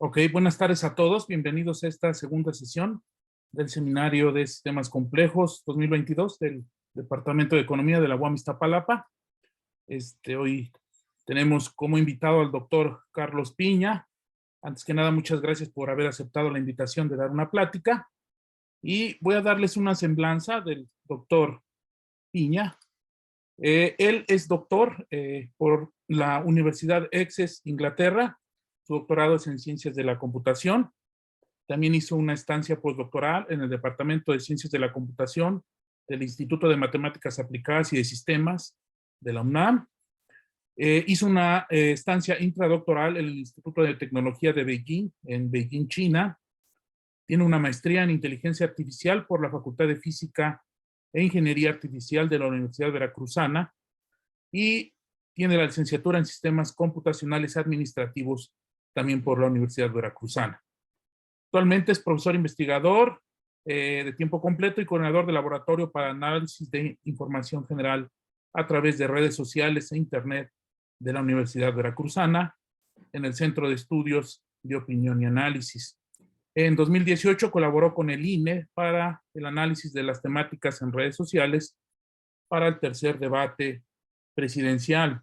Ok, buenas tardes a todos. Bienvenidos a esta segunda sesión del Seminario de Sistemas Complejos 2022 del Departamento de Economía de la UAM Iztapalapa. Hoy tenemos como invitado al doctor Carlos Piña. Antes que nada, muchas gracias por haber aceptado la invitación de dar una plática. Y voy a darles una semblanza del doctor Piña. Él es doctor por la Universidad Essex, Inglaterra. Su doctorado es en Ciencias de la Computación. También hizo una estancia postdoctoral en el Departamento de Ciencias de la Computación del Instituto de Matemáticas Aplicadas y de Sistemas de la UNAM. Hizo una estancia intradoctoral en el Instituto de Tecnología de Beijing, en Beijing, China. Tiene una maestría en Inteligencia Artificial por la Facultad de Física e Ingeniería Artificial de la Universidad Veracruzana y tiene la licenciatura en Sistemas Computacionales Administrativos también por la Universidad Veracruzana. Actualmente es profesor investigador de tiempo completo y coordinador de laboratorio para análisis de información general a través de redes sociales e internet de la Universidad Veracruzana en el Centro de Estudios de Opinión y Análisis. En 2018 colaboró con el INE para el análisis de las temáticas en redes sociales para el tercer debate presidencial.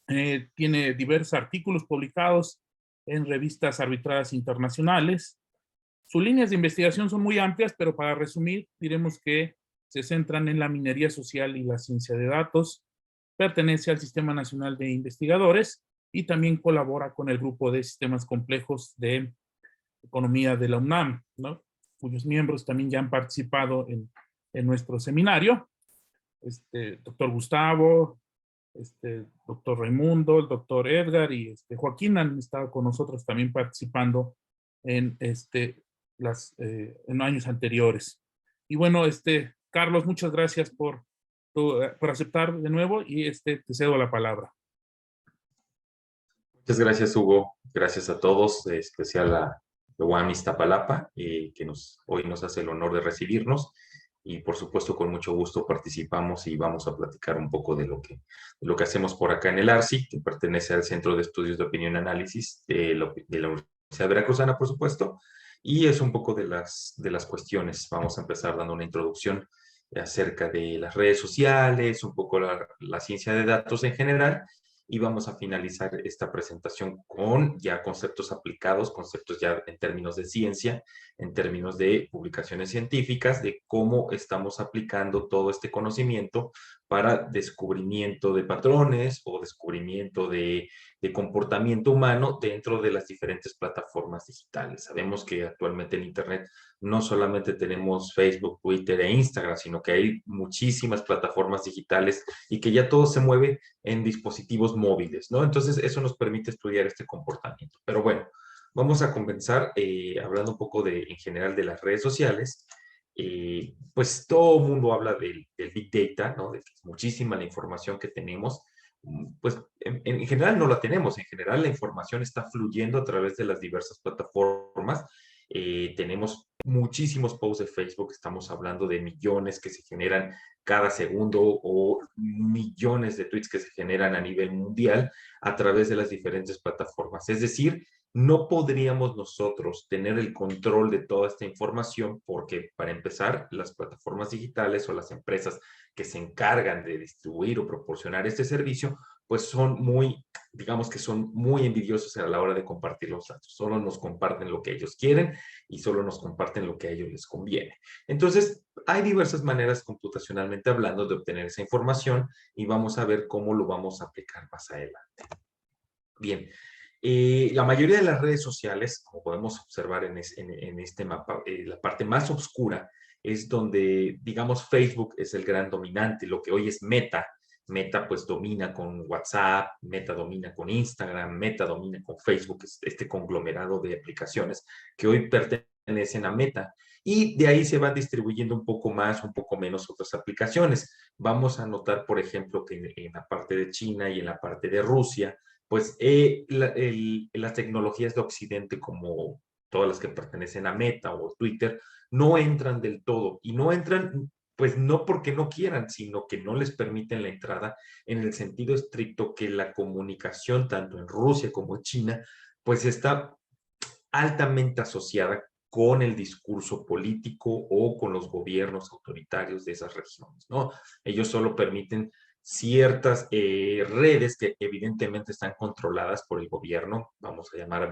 Tiene diversos artículos publicados en revistas arbitradas internacionales. Sus líneas de investigación son muy amplias, pero para resumir, diremos que se centran en la minería social y la ciencia de datos. Pertenece al Sistema Nacional de Investigadores y también colabora con el Grupo de Sistemas Complejos de Economía de la UNAM, ¿no? Cuyos miembros también ya han participado en nuestro seminario. Doctor Gustavo, doctor Raimundo, el doctor Edgar y Joaquín han estado con nosotros también participando en en años anteriores. Y bueno, Carlos, muchas gracias por aceptar de nuevo y te cedo la palabra. Muchas gracias, Hugo. Gracias a todos, en especial a la UAM Iztapalapa, que hoy nos hace el honor de recibirnos. Y por supuesto, con mucho gusto participamos y vamos a platicar un poco de lo que hacemos por acá en el ARSI, que pertenece al Centro de Estudios de Opinión y Análisis de la Universidad Veracruzana, por supuesto. Y es un poco de las cuestiones. Vamos a empezar dando una introducción acerca de las redes sociales, un poco la ciencia de datos en general, y vamos a finalizar esta presentación con ya conceptos aplicados, conceptos ya en términos de ciencia, en términos de publicaciones científicas, de cómo estamos aplicando todo este conocimiento para descubrimiento de patrones o descubrimiento de comportamiento humano dentro de las diferentes plataformas digitales. Sabemos que actualmente en Internet no solamente tenemos Facebook, Twitter e Instagram, sino que hay muchísimas plataformas digitales y que ya todo se mueve en dispositivos móviles, ¿no? Entonces, eso nos permite estudiar este comportamiento. Pero bueno, vamos a comenzar hablando un poco en general de las redes sociales. Pues todo el mundo habla del Big Data, ¿no? De que es muchísima la información que tenemos. Pues en general no la tenemos, en general la información está fluyendo a través de las diversas plataformas. Tenemos muchísimos posts de Facebook, estamos hablando de millones que se generan cada segundo o millones de tweets que se generan a nivel mundial a través de las diferentes plataformas. Es decir, no podríamos nosotros tener el control de toda esta información porque, para empezar, las plataformas digitales o las empresas que se encargan de distribuir o proporcionar este servicio, pues son muy, digamos que son muy envidiosos a la hora de compartir los datos. Solo nos comparten lo que ellos quieren y solo nos comparten lo que a ellos les conviene. Entonces, hay diversas maneras computacionalmente hablando de obtener esa información y vamos a ver cómo lo vamos a aplicar más adelante. Bien, la mayoría de las redes sociales, como podemos observar en este mapa, la parte más oscura es donde, digamos, Facebook es el gran dominante, lo que hoy es Meta. Meta pues domina con WhatsApp, Meta domina con Instagram, Meta domina con Facebook, este conglomerado de aplicaciones que hoy pertenecen a Meta. Y de ahí se van distribuyendo un poco más, un poco menos otras aplicaciones. Vamos a notar, por ejemplo, que en la parte de China y en la parte de Rusia, pues las tecnologías de Occidente, como todas las que pertenecen a Meta o Twitter, no entran del todo. Y no entran, pues no porque no quieran, sino que no les permiten la entrada en el sentido estricto que la comunicación, tanto en Rusia como en China, pues está altamente asociada con el discurso político o con los gobiernos autoritarios de esas regiones, ¿no? Ellos solo permiten ciertas redes que evidentemente están controladas por el gobierno, vamos a llamar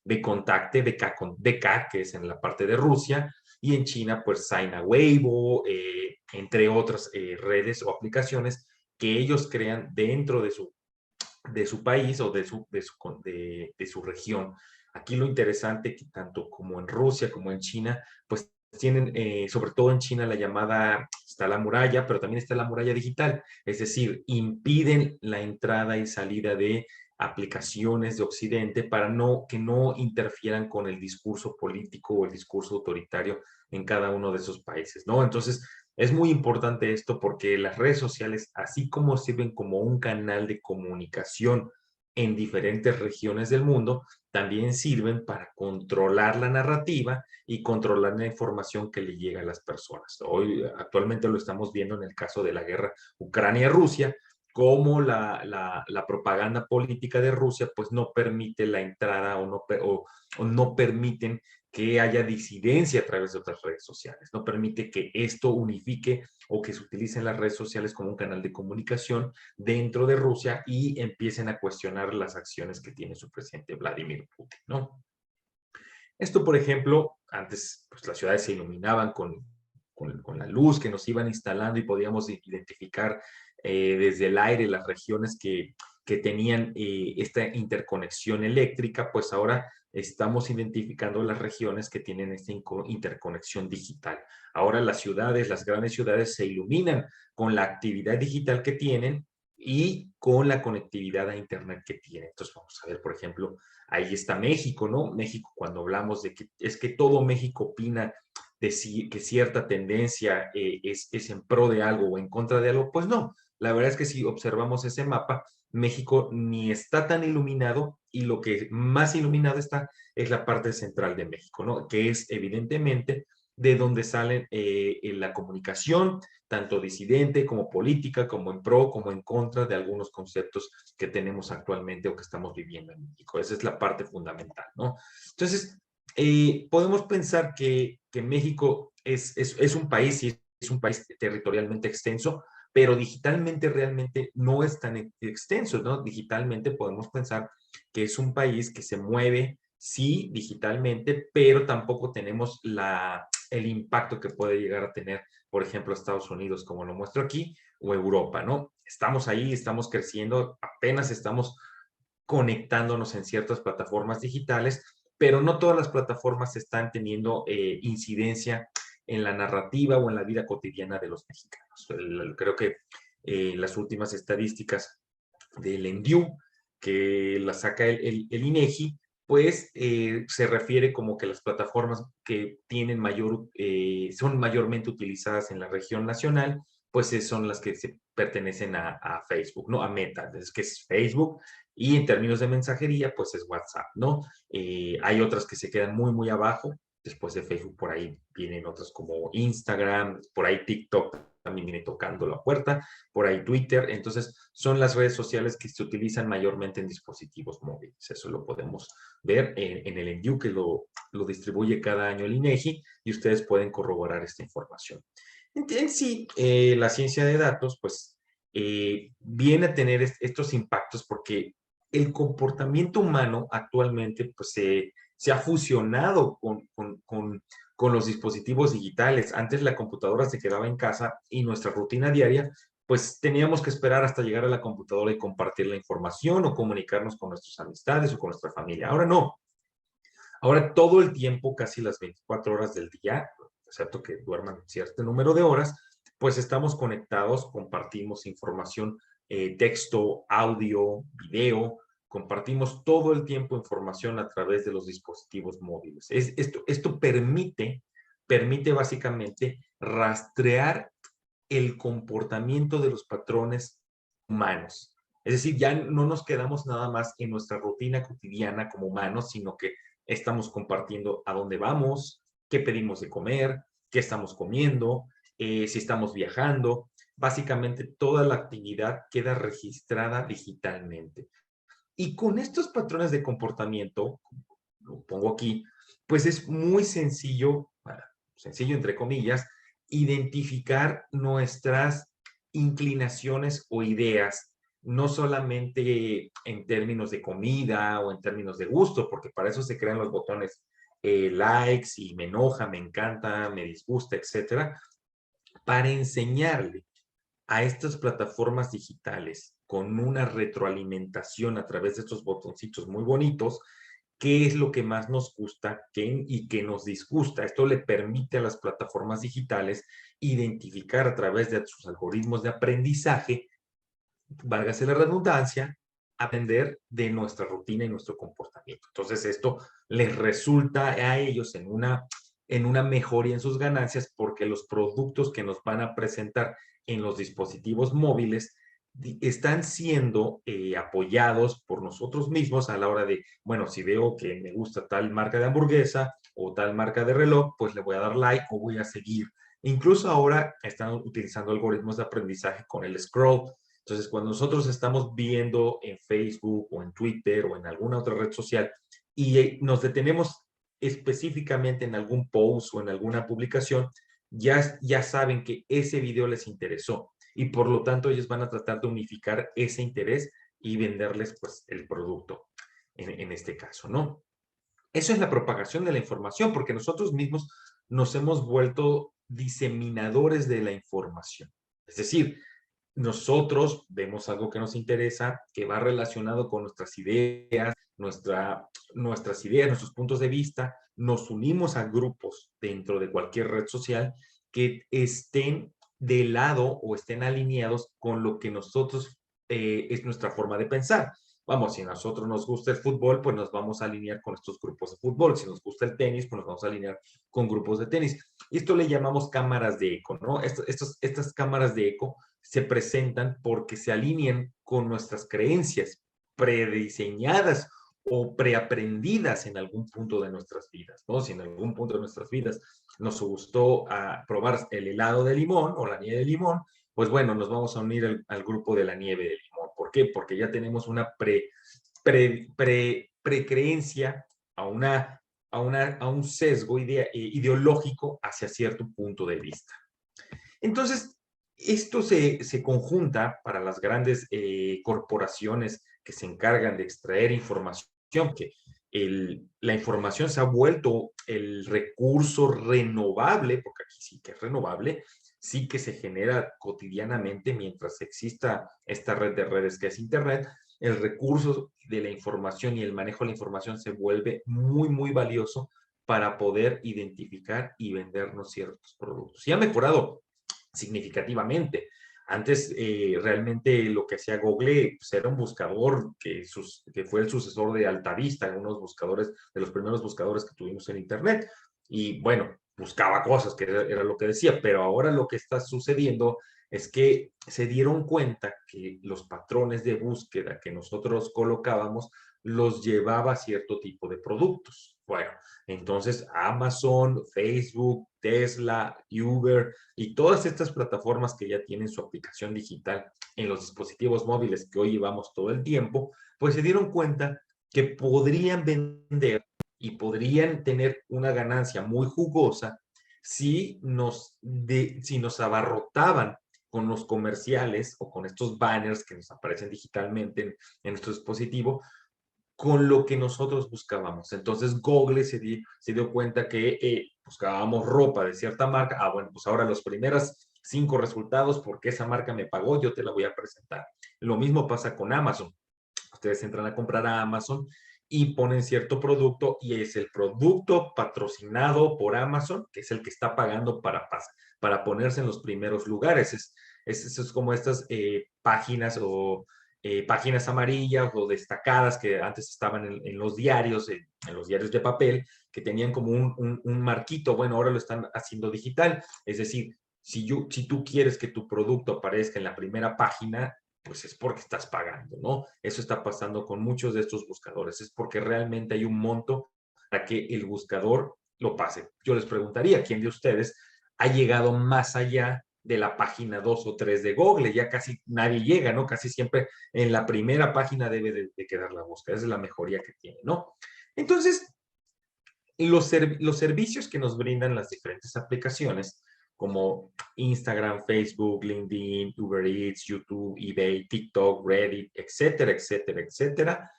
Vkontakte, VK, que es en la parte de Rusia, y en China, pues Sina Weibo, entre otras redes o aplicaciones que ellos crean dentro de su país o de su región. Aquí lo interesante que tanto como en Rusia como en China, pues tienen, sobre todo en China, la llamada, está la muralla, pero también está la muralla digital, es decir, impiden la entrada y salida de aplicaciones de Occidente para que no interfieran con el discurso político o el discurso autoritario en cada uno de esos países, ¿no? Entonces, es muy importante esto porque las redes sociales, así como sirven como un canal de comunicación en diferentes regiones del mundo, también sirven para controlar la narrativa y controlar la información que le llega a las personas. Hoy, actualmente lo estamos viendo en el caso de la guerra Ucrania-Rusia, cómo la propaganda política de Rusia pues no permite la entrada o no permiten que haya disidencia a través de otras redes sociales, no permite que esto unifique o que se utilicen las redes sociales como un canal de comunicación dentro de Rusia y empiecen a cuestionar las acciones que tiene su presidente Vladimir Putin, ¿no? Esto, por ejemplo, antes pues, las ciudades se iluminaban con la luz que nos iban instalando y podíamos identificar desde el aire las regiones que tenían esta interconexión eléctrica, pues ahora estamos identificando las regiones que tienen esta interconexión digital. Ahora las ciudades, las grandes ciudades se iluminan con la actividad digital que tienen y con la conectividad a Internet que tienen. Entonces vamos a ver, por ejemplo, ahí está México, ¿no? México, cuando hablamos de que es que todo México opina de que cierta tendencia es en pro de algo o en contra de algo, pues no. La verdad es que si observamos ese mapa, México ni está tan iluminado y lo que más iluminado está es la parte central de México, ¿no? Que es evidentemente de donde sale la comunicación, tanto disidente como política, como en pro, como en contra de algunos conceptos que tenemos actualmente o que estamos viviendo en México. Esa es la parte fundamental, ¿no? Entonces, podemos pensar que México es un país y es un país territorialmente extenso, pero digitalmente realmente no es tan extenso, ¿no? Digitalmente podemos pensar que es un país que se mueve, sí, digitalmente, pero tampoco tenemos el impacto que puede llegar a tener, por ejemplo, Estados Unidos, como lo muestro aquí, o Europa, ¿no? Estamos ahí, estamos creciendo, apenas estamos conectándonos en ciertas plataformas digitales, pero no todas las plataformas están teniendo incidencia en la narrativa o en la vida cotidiana de los mexicanos. Creo que las últimas estadísticas del ENDIU, que la saca el INEGI, pues se refiere como que las plataformas que tienen son mayormente utilizadas en la región nacional, pues son las que se pertenecen a Facebook, ¿no? A Meta, entonces que es Facebook, y en términos de mensajería, pues es WhatsApp, ¿no? Hay otras que se quedan muy, muy abajo, después de Facebook por ahí vienen otras como Instagram, por ahí TikTok también viene tocando la puerta, por ahí Twitter, entonces son las redes sociales que se utilizan mayormente en dispositivos móviles, eso lo podemos ver en el ENVIEW que lo distribuye cada año el INEGI y ustedes pueden corroborar esta información. En sí, la ciencia de datos, pues, viene a tener estos impactos porque el comportamiento humano actualmente, pues, se ha fusionado con los dispositivos digitales. Antes la computadora se quedaba en casa y nuestra rutina diaria, pues teníamos que esperar hasta llegar a la computadora y compartir la información o comunicarnos con nuestras amistades o con nuestra familia. Ahora no. Ahora todo el tiempo, casi las 24 horas del día, excepto que duerman cierto número de horas, pues estamos conectados, compartimos información, texto, audio, video, compartimos todo el tiempo información a través de los dispositivos móviles. Esto permite básicamente rastrear el comportamiento de los patrones humanos. Es decir, ya no nos quedamos nada más en nuestra rutina cotidiana como humanos, sino que estamos compartiendo a dónde vamos, qué pedimos de comer, qué estamos comiendo, si estamos viajando. Básicamente toda la actividad queda registrada digitalmente. Y con estos patrones de comportamiento, lo pongo aquí, pues es muy sencillo, sencillo entre comillas, identificar nuestras inclinaciones o ideas, no solamente en términos de comida o en términos de gusto, porque para eso se crean los botones likes y me enoja, me encanta, me disgusta, etcétera, para enseñarle a estas plataformas digitales con una retroalimentación a través de estos botoncitos muy bonitos, qué es lo que más nos gusta y qué nos disgusta. Esto le permite a las plataformas digitales identificar a través de sus algoritmos de aprendizaje, válgase la redundancia, aprender de nuestra rutina y nuestro comportamiento. Entonces, esto les resulta a ellos en una mejoría en sus ganancias porque los productos que nos van a presentar en los dispositivos móviles están siendo apoyados por nosotros mismos a la hora de, bueno, si veo que me gusta tal marca de hamburguesa o tal marca de reloj, pues le voy a dar like o voy a seguir. Incluso ahora están utilizando algoritmos de aprendizaje con el scroll. Entonces, cuando nosotros estamos viendo en Facebook o en Twitter o en alguna otra red social y nos detenemos específicamente en algún post o en alguna publicación, ya saben que ese video les interesó y por lo tanto ellos van a tratar de unificar ese interés y venderles pues el producto en este caso, ¿no? Eso es la propagación de la información porque nosotros mismos nos hemos vuelto diseminadores de la información. Es decir, nosotros vemos algo que nos interesa, que va relacionado con nuestras ideas, nuestros puntos de vista, nos unimos a grupos dentro de cualquier red social que estén de lado o estén alineados con lo que nosotros es nuestra forma de pensar. Vamos, si a nosotros nos gusta el fútbol, pues nos vamos a alinear con estos grupos de fútbol. Si nos gusta el tenis, pues nos vamos a alinear con grupos de tenis. Esto le llamamos cámaras de eco, ¿no? Estas cámaras de eco se presentan porque se alinean con nuestras creencias prediseñadas o preaprendidas en algún punto de nuestras vidas, ¿no? Si en algún punto de nuestras vidas nos gustó probar el helado de limón o la nieve de limón, pues bueno, nos vamos a unir al grupo de la nieve de limón. ¿Por qué? Porque ya tenemos una precreencia a un sesgo ideológico hacia cierto punto de vista. Entonces, esto se conjunta para las grandes corporaciones que se encargan de extraer información, que la información se ha vuelto el recurso renovable, porque aquí sí que es renovable, sí que se genera cotidianamente mientras exista esta red de redes que es Internet, el recurso de la información y el manejo de la información se vuelve muy, muy valioso para poder identificar y vendernos ciertos productos. Y ha mejorado significativamente. Antes realmente lo que hacía Google pues, era un buscador que fue el sucesor de Altavista, unos buscadores, de los primeros buscadores que tuvimos en Internet. Y bueno, buscaba cosas, que era lo que decía, pero ahora lo que está sucediendo es que se dieron cuenta que los patrones de búsqueda que nosotros colocábamos los llevaba a cierto tipo de productos. Bueno, entonces Amazon, Facebook, Tesla, Uber y todas estas plataformas que ya tienen su aplicación digital en los dispositivos móviles que hoy llevamos todo el tiempo, pues se dieron cuenta que podrían vender y podrían tener una ganancia muy jugosa si nos abarrotaban con los comerciales o con estos banners que nos aparecen digitalmente en nuestro dispositivo, con lo que nosotros buscábamos. Entonces Google se dio cuenta que buscábamos ropa de cierta marca. Ah, bueno, pues ahora los primeros 5 resultados, porque esa marca me pagó, yo te la voy a presentar. Lo mismo pasa con Amazon. Ustedes entran a comprar a Amazon y ponen cierto producto y es el producto patrocinado por Amazon, que es el que está pagando para ponerse en los primeros lugares. Es como estas páginas o páginas amarillas o destacadas que antes estaban en los diarios, en los diarios de papel, que tenían como un marquito. Bueno, ahora lo están haciendo digital. Es decir, si tú quieres que tu producto aparezca en la primera página, pues es porque estás pagando, ¿no? Eso está pasando con muchos de estos buscadores. Es porque realmente hay un monto para que el buscador lo pase. Yo les preguntaría, ¿quién de ustedes ha llegado más allá de la página 2 o 3 de Google? Ya casi nadie llega, ¿no? Casi siempre en la primera página debe de quedar la búsqueda. Esa es la mejoría que tiene, ¿no? Entonces, los servicios que nos brindan las diferentes aplicaciones, como Instagram, Facebook, LinkedIn, Uber Eats, YouTube, eBay, TikTok, Reddit, etcétera, etcétera, etcétera,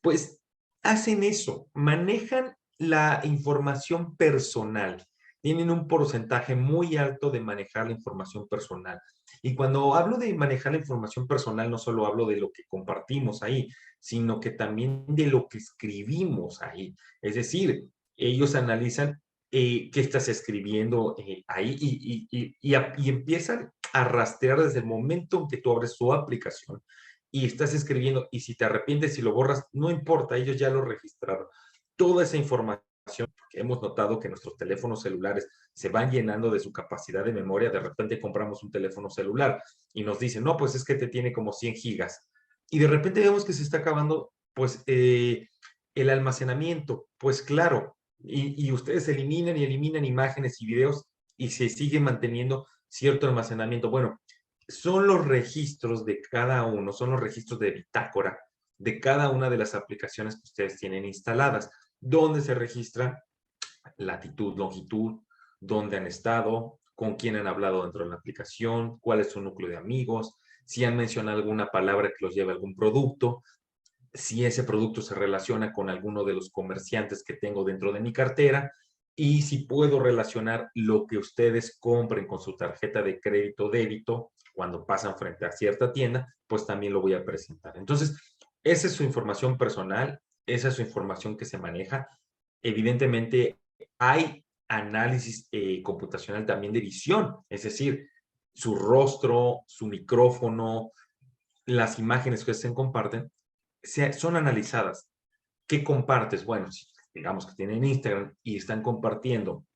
pues hacen eso, manejan la información personal. Tienen un porcentaje muy alto de manejar la información personal. Y cuando hablo de manejar la información personal, no solo hablo de lo que compartimos ahí, sino que también de lo que escribimos ahí. Es decir, ellos analizan qué estás escribiendo ahí y empiezan a rastrear desde el momento en que tú abres su aplicación y estás escribiendo, y si te arrepientes y lo borras, no importa, ellos ya lo registraron. Toda esa información, que hemos notado que nuestros teléfonos celulares se van llenando de su capacidad de memoria, de repente compramos un teléfono celular y nos dicen, no, pues es que te tiene como 100 gigas. Y de repente vemos que se está acabando, pues, el almacenamiento. Pues claro, y ustedes eliminan y eliminan imágenes y videos y se sigue manteniendo cierto almacenamiento. Bueno, son los registros de cada uno, son los registros de bitácora de cada una de las aplicaciones que ustedes tienen instaladas, donde se registra latitud, longitud, dónde han estado, con quién han hablado dentro de la aplicación, cuál es su núcleo de amigos, si han mencionado alguna palabra que los lleve a algún producto, si ese producto se relaciona con alguno de los comerciantes que tengo dentro de mi cartera y si puedo relacionar lo que ustedes compren con su tarjeta de crédito o débito cuando pasan frente a cierta tienda, pues también lo voy a presentar. Entonces, esa es su información personal, esa es su información que se maneja. Evidentemente, hay análisis computacional también de visión, es decir, su rostro, su micrófono, las imágenes que se comparten, son analizadas. ¿Qué compartes? Bueno, si digamos que tienen Instagram y están compartiendo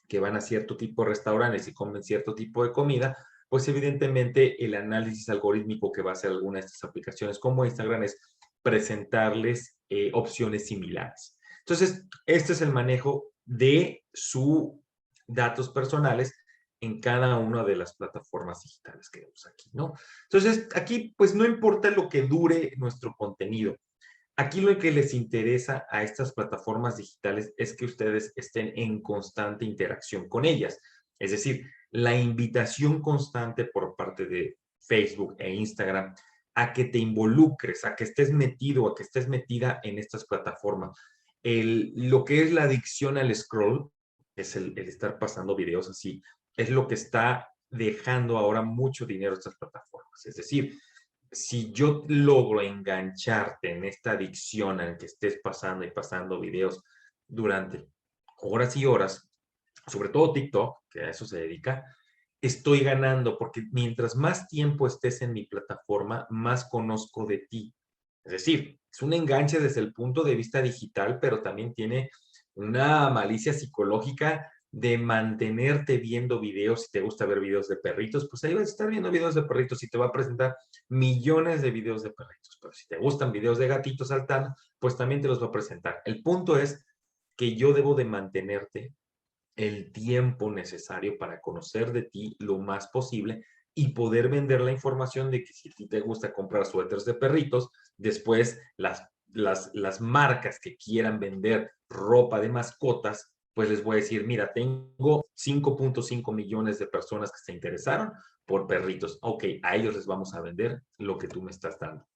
que van a cierto tipo de restaurantes y comen cierto tipo de comida, pues evidentemente el análisis algorítmico que va a hacer alguna de estas aplicaciones como Instagram es presentarles opciones similares. Entonces, este es el manejo de sus datos personales en cada una de las plataformas digitales que vemos aquí, ¿no? Entonces, aquí pues no importa lo que dure nuestro contenido. Aquí lo que les interesa a estas plataformas digitales es que ustedes estén en constante interacción con ellas. Es decir, la invitación constante por parte de Facebook e Instagram a que te involucres, a que estés metido, a que estés metida en estas plataformas. Lo que es la adicción al scroll, es el estar pasando videos así, es lo que está dejando ahora mucho dinero a estas plataformas. Es decir, si yo logro engancharte en esta adicción en que estés pasando y pasando videos durante horas y horas, sobre todo TikTok, que a eso se dedica, estoy ganando porque mientras más tiempo estés en mi plataforma, más conozco de ti. Es decir, es un enganche desde el punto de vista digital, pero también tiene una malicia psicológica de mantenerte viendo videos. Si te gusta ver videos de perritos, pues ahí vas a estar viendo videos de perritos y te va a presentar millones de videos de perritos. Pero si te gustan videos de gatitos saltando, pues también te los va a presentar. El punto es que yo debo de mantenerte el tiempo necesario para conocer de ti lo más posible y poder vender la información de que si a ti te gusta comprar suéteres de perritos, después las marcas que quieran vender ropa de mascotas, pues les voy a decir, mira, tengo 5.5 millones de personas que se interesaron por perritos. Ok, a ellos les vamos a vender lo que tú me estás dando.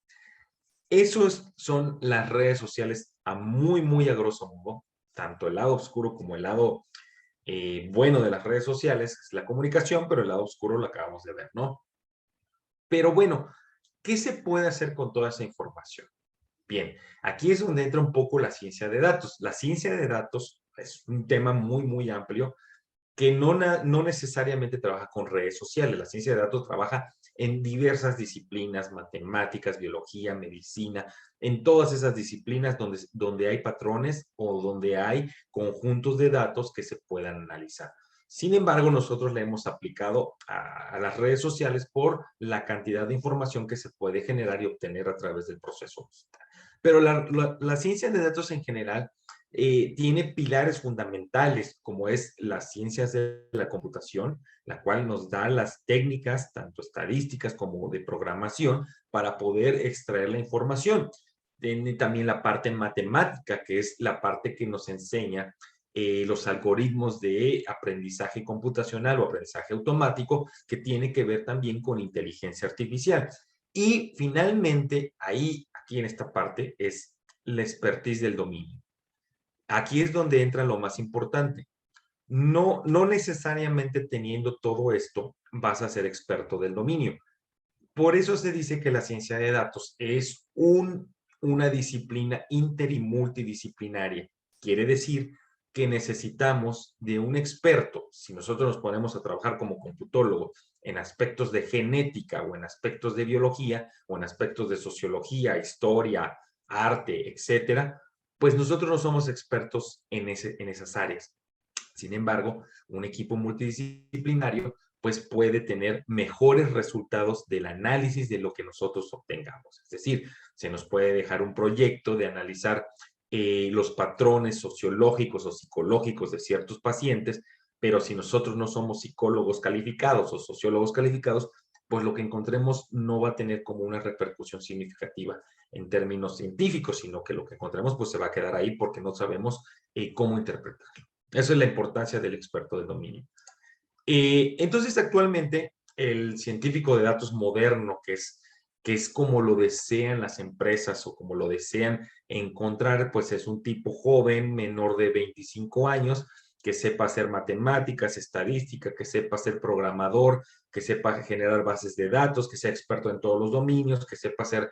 Esos son las redes sociales a muy, muy a grosso modo, tanto el lado oscuro como el lado bueno de las redes sociales, es la comunicación, pero el lado oscuro lo acabamos de ver, ¿no? Pero bueno, ¿qué se puede hacer con toda esa información? Bien, aquí es donde entra un poco la ciencia de datos. La ciencia de datos es un tema muy, muy amplio que no necesariamente trabaja con redes sociales. La ciencia de datos trabaja en diversas disciplinas, matemáticas, biología, medicina, en todas esas disciplinas donde hay patrones o donde hay conjuntos de datos que se puedan analizar. Sin embargo, nosotros le hemos aplicado a las redes sociales por la cantidad de información que se puede generar y obtener a través del proceso. Pero la ciencia de datos en general tiene pilares fundamentales, como es las ciencias de la computación, la cual nos da las técnicas, tanto estadísticas como de programación, para poder extraer la información. Tiene también la parte matemática, que es la parte que nos enseña los algoritmos de aprendizaje computacional o aprendizaje automático, que tiene que ver también con inteligencia artificial. Y finalmente, aquí en esta parte, es la expertise del dominio. Aquí es donde entra lo más importante. No necesariamente teniendo todo esto vas a ser experto del dominio. Por eso se dice que la ciencia de datos es una disciplina inter y multidisciplinaria. Quiere decir que necesitamos de un experto. Si nosotros nos ponemos a trabajar como computólogo en aspectos de genética o en aspectos de biología o en aspectos de sociología, historia, arte, etcétera, pues nosotros no somos expertos en esas áreas. Sin embargo, un equipo multidisciplinario pues puede tener mejores resultados del análisis de lo que nosotros obtengamos. Es decir, se nos puede dejar un proyecto de analizar los patrones sociológicos o psicológicos de ciertos pacientes, pero si nosotros no somos psicólogos calificados o sociólogos calificados, pues lo que encontremos no va a tener como una repercusión significativa en términos científicos, sino que lo que encontremos pues se va a quedar ahí porque no sabemos cómo interpretarlo. Esa es la importancia del experto del dominio. Entonces, actualmente, el científico de datos moderno, que es como lo desean las empresas o como lo desean encontrar, pues es un tipo joven, menor de 25 años, que sepa hacer matemáticas, estadística, que sepa ser programador, que sepa generar bases de datos, que sea experto en todos los dominios, que sepa hacer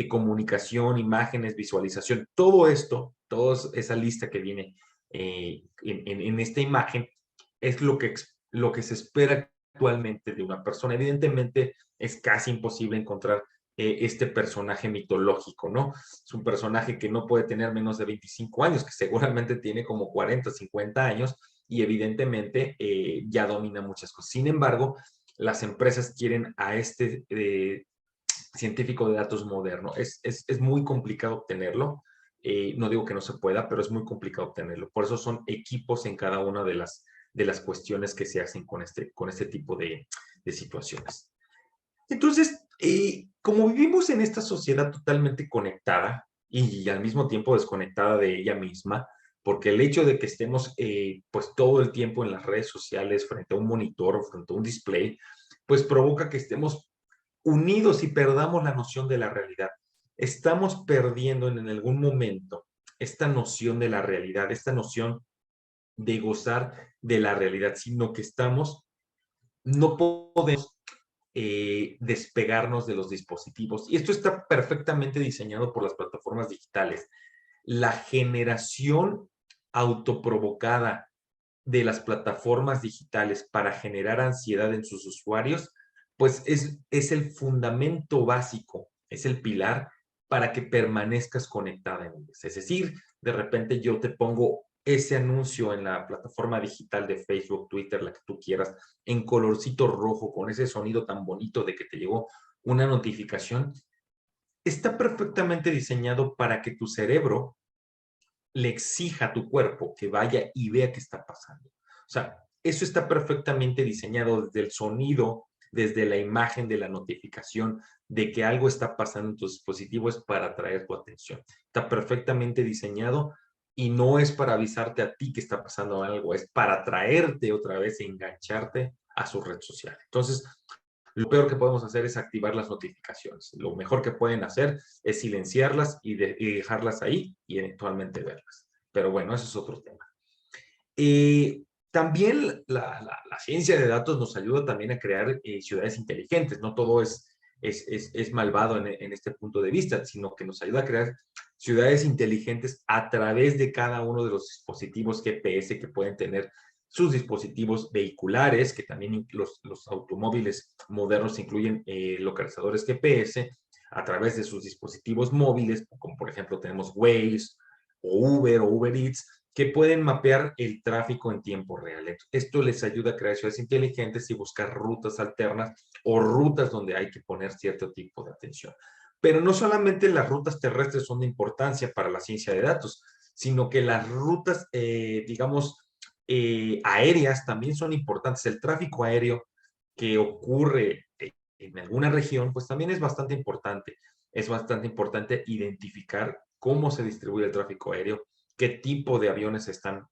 comunicación, imágenes, visualización, todo esto, toda esa lista que viene en esta imagen, es lo que se espera actualmente de una persona. Evidentemente, es casi imposible encontrar este personaje mitológico, ¿no? Es un personaje que no puede tener menos de 25 años, que seguramente tiene como 40, 50 años, y evidentemente ya domina muchas cosas. Sin embargo, las empresas quieren a este científico de datos moderno. Es muy complicado obtenerlo. No digo que no se pueda, pero es muy complicado obtenerlo. Por eso son equipos en cada una de las cuestiones que se hacen con este tipo de situaciones. Entonces, como vivimos en esta sociedad totalmente conectada y al mismo tiempo desconectada de ella misma, porque el hecho de que estemos pues todo el tiempo en las redes sociales frente a un monitor o frente a un display, pues provoca que estemos unidos y perdamos la noción de la realidad. Estamos perdiendo en algún momento esta noción de la realidad, esta noción de gozar de la realidad, sino que no podemos despegarnos de los dispositivos. Y esto está perfectamente diseñado por las plataformas digitales. La generación autoprovocada de las plataformas digitales para generar ansiedad en sus usuarios, pues es el fundamento básico, es el pilar para que permanezcas conectada en ellas. Es decir, de repente yo te pongo ese anuncio en la plataforma digital de Facebook, Twitter, la que tú quieras, en colorcito rojo, con ese sonido tan bonito de que te llegó una notificación, está perfectamente diseñado para que tu cerebro le exija a tu cuerpo que vaya y vea qué está pasando. O sea, eso está perfectamente diseñado desde el sonido, desde la imagen de la notificación, de que algo está pasando en tu dispositivo, es para atraer tu atención. Está perfectamente diseñado y no es para avisarte a ti que está pasando algo, es para atraerte otra vez e engancharte a su red social. Entonces, lo peor que podemos hacer es activar las notificaciones. Lo mejor que pueden hacer es silenciarlas y dejarlas ahí y eventualmente verlas. Pero bueno, eso es otro tema. También la ciencia de datos nos ayuda también a crear ciudades inteligentes. No todo es malvado en este punto de vista, sino que nos ayuda a crear ciudades inteligentes a través de cada uno de los dispositivos GPS que pueden tener sus dispositivos vehiculares, que también los automóviles modernos incluyen localizadores GPS, a través de sus dispositivos móviles, como por ejemplo tenemos Waze o Uber Eats, que pueden mapear el tráfico en tiempo real. Esto les ayuda a crear ciudades inteligentes y buscar rutas alternas o rutas donde hay que poner cierto tipo de atención. Pero no solamente las rutas terrestres son de importancia para la ciencia de datos, sino que las rutas, digamos, aéreas también son importantes. El tráfico aéreo que ocurre en alguna región, pues también es bastante importante. Es bastante importante identificar cómo se distribuye el tráfico aéreo, qué tipo de aviones están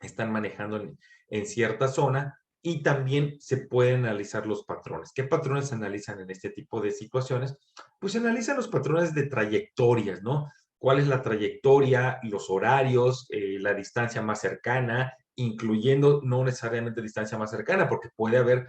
están manejando en cierta zona, y también se pueden analizar los patrones. ¿Qué patrones se analizan en este tipo de situaciones? Pues se analizan los patrones de trayectorias, ¿no? ¿Cuál es la trayectoria, los horarios, la distancia más cercana, incluyendo no necesariamente distancia más cercana, porque puede haber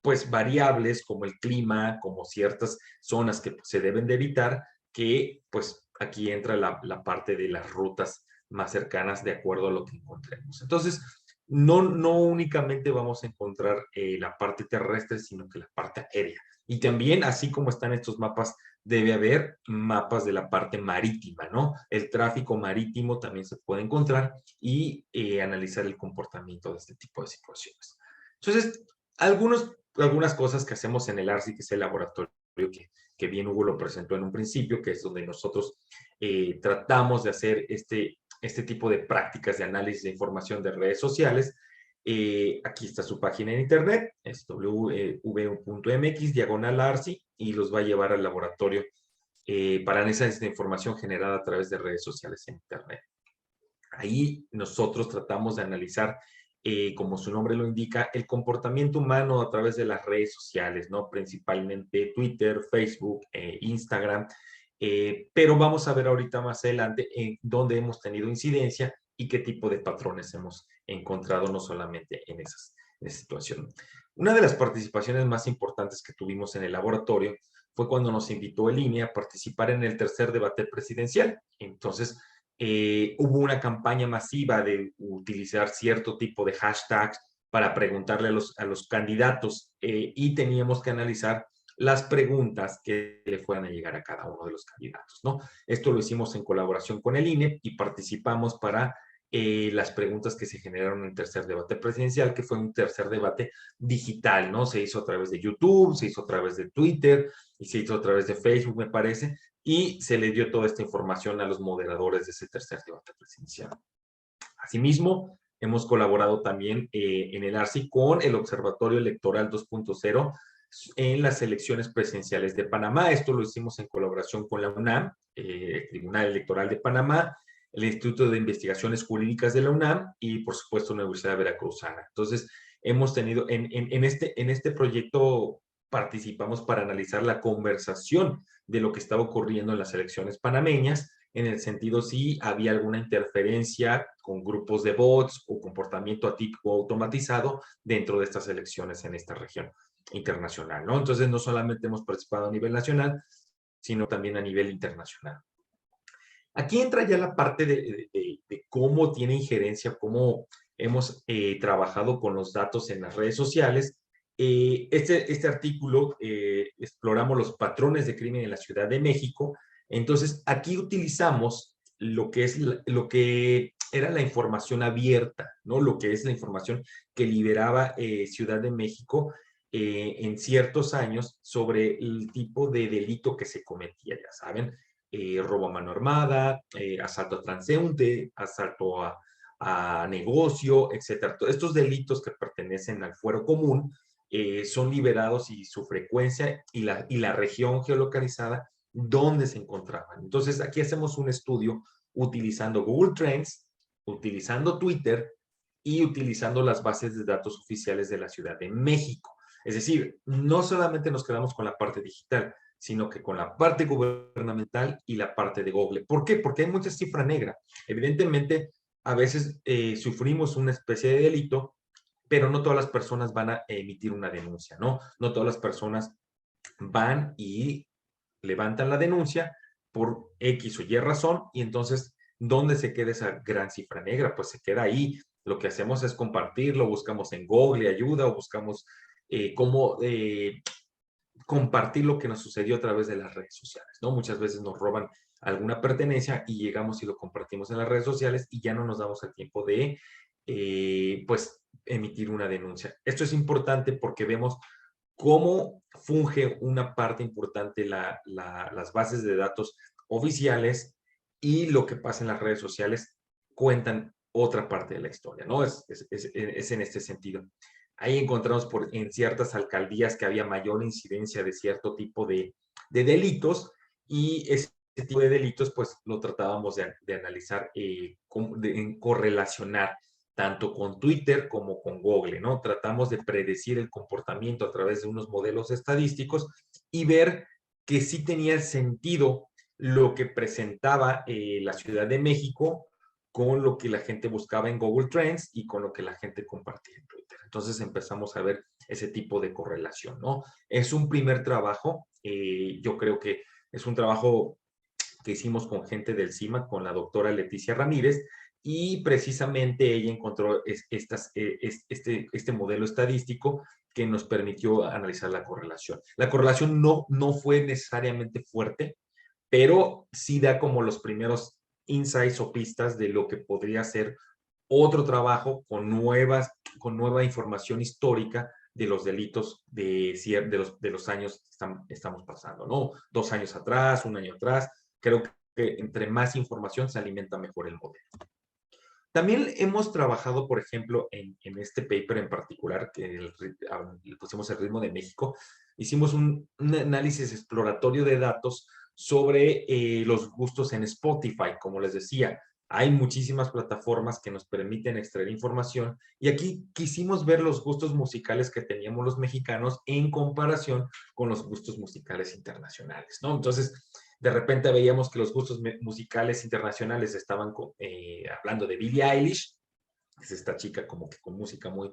pues variables como el clima, como ciertas zonas que se deben de evitar, que pues aquí entra la parte de las rutas más cercanas de acuerdo a lo que encontremos. Entonces, no únicamente vamos a encontrar la parte terrestre, sino que la parte aérea. Y también, así como están estos mapas, debe haber mapas de la parte marítima, ¿no? El tráfico marítimo también se puede encontrar y analizar el comportamiento de este tipo de situaciones. Entonces, algunas cosas que hacemos en el ARSI, que es el laboratorio que bien Hugo lo presentó en un principio, que es donde nosotros tratamos de hacer este tipo de prácticas de análisis de información de redes sociales. Aquí está su página en internet, es www.mx/ARSI, y los va a llevar al laboratorio para analizar esta información generada a través de redes sociales en internet. Ahí nosotros tratamos de analizar, como su nombre lo indica, el comportamiento humano a través de las redes sociales, ¿no? Principalmente Twitter, Facebook, Instagram, pero vamos a ver ahorita más adelante en dónde hemos tenido incidencia y qué tipo de patrones hemos encontrado, no solamente en esa situación. Una de las participaciones más importantes que tuvimos en el laboratorio fue cuando nos invitó el INE a participar en el tercer debate presidencial. Entonces, hubo una campaña masiva de utilizar cierto tipo de hashtags para preguntarle a los candidatos, y teníamos que analizar las preguntas que le fueran a llegar a cada uno de los candidatos, ¿no? Esto lo hicimos en colaboración con el INE y participamos para las preguntas que se generaron en el tercer debate presidencial, que fue un tercer debate digital, ¿no? Se hizo a través de YouTube, se hizo a través de Twitter y se hizo a través de Facebook, me parece, y se le dio toda esta información a los moderadores de ese tercer debate presidencial. Asimismo, hemos colaborado también en el ARSI con el Observatorio Electoral 2.0 en las elecciones presidenciales de Panamá. Esto lo hicimos en colaboración con la UNAM, el Tribunal Electoral de Panamá, el Instituto de Investigaciones Jurídicas de la UNAM y, por supuesto, la Universidad Veracruzana. Entonces, hemos tenido, en este proyecto participamos para analizar la conversación de lo que estaba ocurriendo en las elecciones panameñas, en el sentido si había alguna interferencia con grupos de bots o comportamiento atípico automatizado dentro de estas elecciones en esta región internacional, ¿no? Entonces, no solamente hemos participado a nivel nacional, sino también a nivel internacional. Aquí entra ya la parte de cómo tiene injerencia, cómo hemos trabajado con los datos en las redes sociales. Este artículo exploramos los patrones de crimen en la Ciudad de México. Entonces, aquí utilizamos lo que era la información abierta, ¿no? Lo que es la información que liberaba Ciudad de México en ciertos años sobre el tipo de delito que se cometía, ya saben, robo a mano armada, asalto a transeúnte, asalto a negocio, etcétera. Todos estos delitos que pertenecen al fuero común son liberados, y su frecuencia y la región geolocalizada donde se encontraban. Entonces, aquí hacemos un estudio utilizando Google Trends, utilizando Twitter y utilizando las bases de datos oficiales de la Ciudad de México. Es decir, no solamente nos quedamos con la parte digital, sino que con la parte gubernamental y la parte de Google. ¿Por qué? Porque hay mucha cifra negra. Evidentemente, a veces sufrimos una especie de delito, pero no todas las personas van a emitir una denuncia, ¿no? No todas las personas van y levantan la denuncia por X o Y razón, y entonces, ¿dónde se queda esa gran cifra negra? Pues se queda ahí. Lo que hacemos es compartirlo, buscamos en Google ayuda, o buscamos cómo compartir lo que nos sucedió a través de las redes sociales, ¿no? Muchas veces nos roban alguna pertenencia y llegamos y lo compartimos en las redes sociales y ya no nos damos el tiempo de, pues, emitir una denuncia. Esto es importante porque vemos cómo funge una parte importante las bases de datos oficiales, y lo que pasa en las redes sociales cuentan otra parte de la historia, ¿no? Es en este sentido. Ahí encontramos en ciertas alcaldías que había mayor incidencia de cierto tipo de delitos, y ese tipo de delitos pues lo tratábamos de analizar, correlacionar tanto con Twitter como con Google, ¿no? Tratamos de predecir el comportamiento a través de unos modelos estadísticos y ver que sí tenía sentido lo que presentaba la Ciudad de México con lo que la gente buscaba en Google Trends y con lo que la gente compartía en Twitter. Entonces empezamos a ver ese tipo de correlación, ¿no? Es un primer trabajo, yo creo que es un trabajo que hicimos con gente del CIMA, con la doctora Leticia Ramírez, y precisamente ella encontró este modelo estadístico que nos permitió analizar la correlación. La correlación no fue necesariamente fuerte, pero sí da como los primeros insights o pistas de lo que podría ser otro trabajo con nueva información histórica de los delitos de los años que estamos pasando, ¿no? 2 años atrás, un año atrás. Creo que entre más información se alimenta mejor el modelo. También hemos trabajado, por ejemplo, en este paper en particular, que le pusimos el ritmo de México, hicimos un análisis exploratorio de datos sobre los gustos en Spotify. Como les decía, hay muchísimas plataformas que nos permiten extraer información y aquí quisimos ver los gustos musicales que teníamos los mexicanos en comparación con los gustos musicales internacionales, ¿no? Entonces, de repente veíamos que los gustos musicales internacionales estaban hablando de Billie Eilish, que es esta chica como que con música muy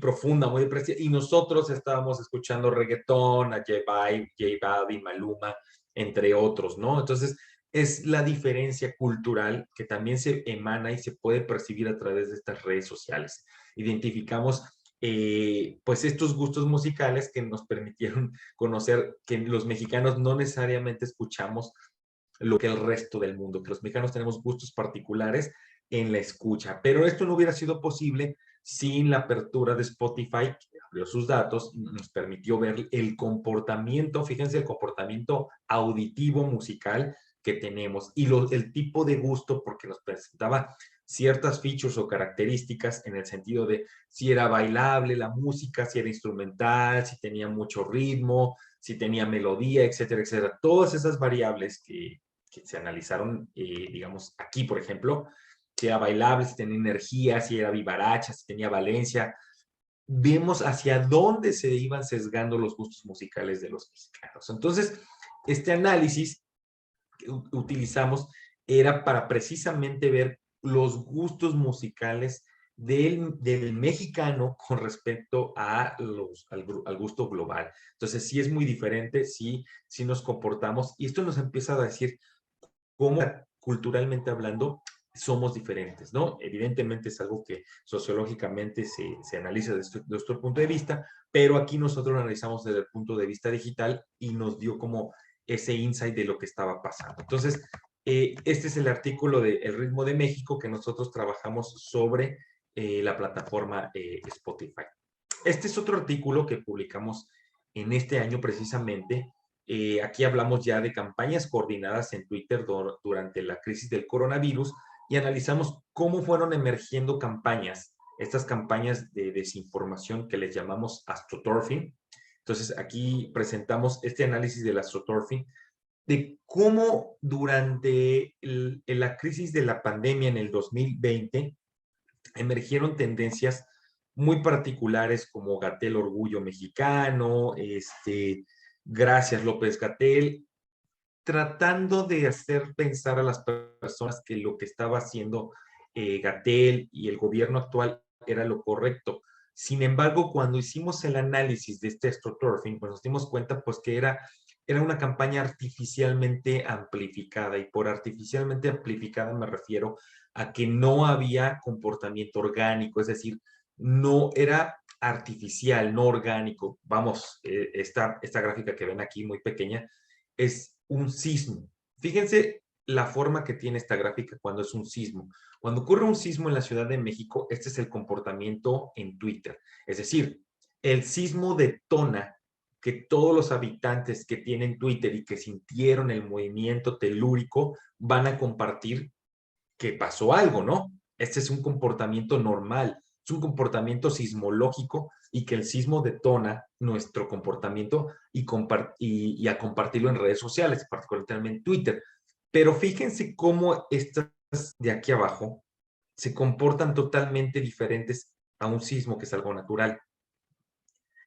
profunda, muy depresiva, y nosotros estábamos escuchando reggaetón, a J Balvin, Maluma, entre otros, ¿no? Entonces, es la diferencia cultural que también se emana y se puede percibir a través de estas redes sociales. Identificamos pues estos gustos musicales que nos permitieron conocer que los mexicanos no necesariamente escuchamos lo que el resto del mundo, que los mexicanos tenemos gustos particulares en la escucha, pero esto no hubiera sido posible sin la apertura de Spotify, que abrió sus datos, nos permitió ver el comportamiento, fíjense, el comportamiento auditivo musical que tenemos y el tipo de gusto, porque nos presentaba ciertas features o características en el sentido de si era bailable la música, si era instrumental, si tenía mucho ritmo, si tenía melodía, etcétera, etcétera. Todas esas variables que se analizaron, digamos, aquí, por ejemplo, si era bailable, si tenía energía, si era vivaracha, si tenía valencia. Vemos hacia dónde se iban sesgando los gustos musicales de los mexicanos. Entonces, este análisis que utilizamos era para precisamente ver los gustos musicales del mexicano con respecto al gusto global. Entonces, sí es muy diferente, sí nos comportamos, y esto nos empieza a decir cómo culturalmente hablando somos diferentes, ¿no? Evidentemente es algo que sociológicamente se analiza desde nuestro punto de vista, pero aquí nosotros lo analizamos desde el punto de vista digital y nos dio como ese insight de lo que estaba pasando. Entonces, este es el artículo de El Ritmo de México que nosotros trabajamos sobre la plataforma Spotify. Este es otro artículo que publicamos en este año precisamente. Aquí hablamos ya de campañas coordinadas en Twitter durante la crisis del coronavirus y analizamos cómo fueron emergiendo campañas, estas campañas de desinformación que les llamamos astroturfing. Entonces, aquí presentamos este análisis del astroturfing, de cómo durante la crisis de la pandemia en el 2020 emergieron tendencias muy particulares como Gatell Orgullo Mexicano, Gracias López-Gatell, tratando de hacer pensar a las personas que lo que estaba haciendo Gatell y el gobierno actual era lo correcto. Sin embargo, cuando hicimos el análisis de este astroturfing, pues nos dimos cuenta pues que era una campaña artificialmente amplificada, y por artificialmente amplificada me refiero a que no había comportamiento orgánico, es decir, no era artificial, no orgánico. Vamos, esta gráfica que ven aquí muy pequeña es un sismo. Fíjense la forma que tiene esta gráfica cuando es un sismo. Cuando ocurre un sismo en la Ciudad de México, este es el comportamiento en Twitter. Es decir, el sismo detona que todos los habitantes que tienen Twitter y que sintieron el movimiento telúrico van a compartir que pasó algo, ¿no? Este es un comportamiento normal, es un comportamiento sismológico y que el sismo detona nuestro comportamiento y a compartirlo en redes sociales, particularmente en Twitter. Pero fíjense cómo estas de aquí abajo se comportan totalmente diferentes a un sismo, que es algo natural.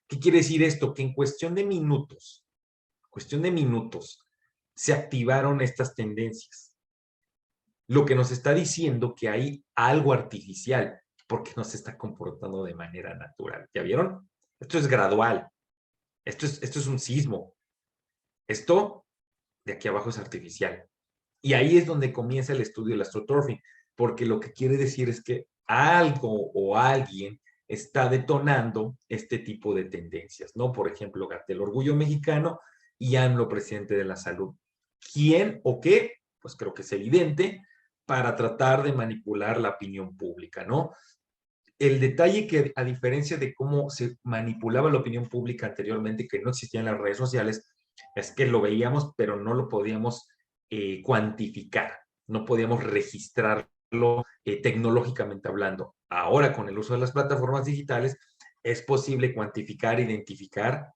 ¿Qué quiere decir esto? Que en cuestión de minutos, se activaron estas tendencias. Lo que nos está diciendo que hay algo artificial, porque no se está comportando de manera natural. ¿Ya vieron? Esto es gradual. Esto es un sismo. Esto de aquí abajo es artificial. Y ahí es donde comienza el estudio del astroturfing, porque lo que quiere decir es que algo o alguien está detonando este tipo de tendencias, ¿no? Por ejemplo, el orgullo mexicano y AMLO, presidente de la salud. ¿Quién o qué? Pues creo que es evidente, para tratar de manipular la opinión pública, ¿no? El detalle que, a diferencia de cómo se manipulaba la opinión pública anteriormente, que no existían las redes sociales, es que lo veíamos, pero no lo podíamos cuantificar, no podíamos registrarlo tecnológicamente hablando. Ahora, con el uso de las plataformas digitales, es posible cuantificar, identificar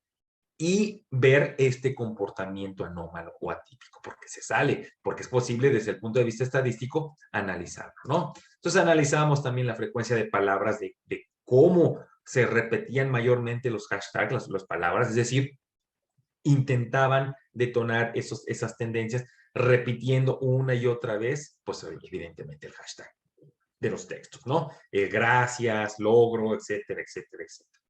y ver este comportamiento anómalo o atípico, porque se sale, porque es posible desde el punto de vista estadístico analizarlo, ¿no? Entonces analizábamos también la frecuencia de palabras, de cómo se repetían mayormente los hashtags, las palabras, es decir, intentaban detonar esas tendencias repitiendo una y otra vez, pues evidentemente el hashtag de los textos, ¿no? Gracias, logro, etcétera, etcétera, etcétera.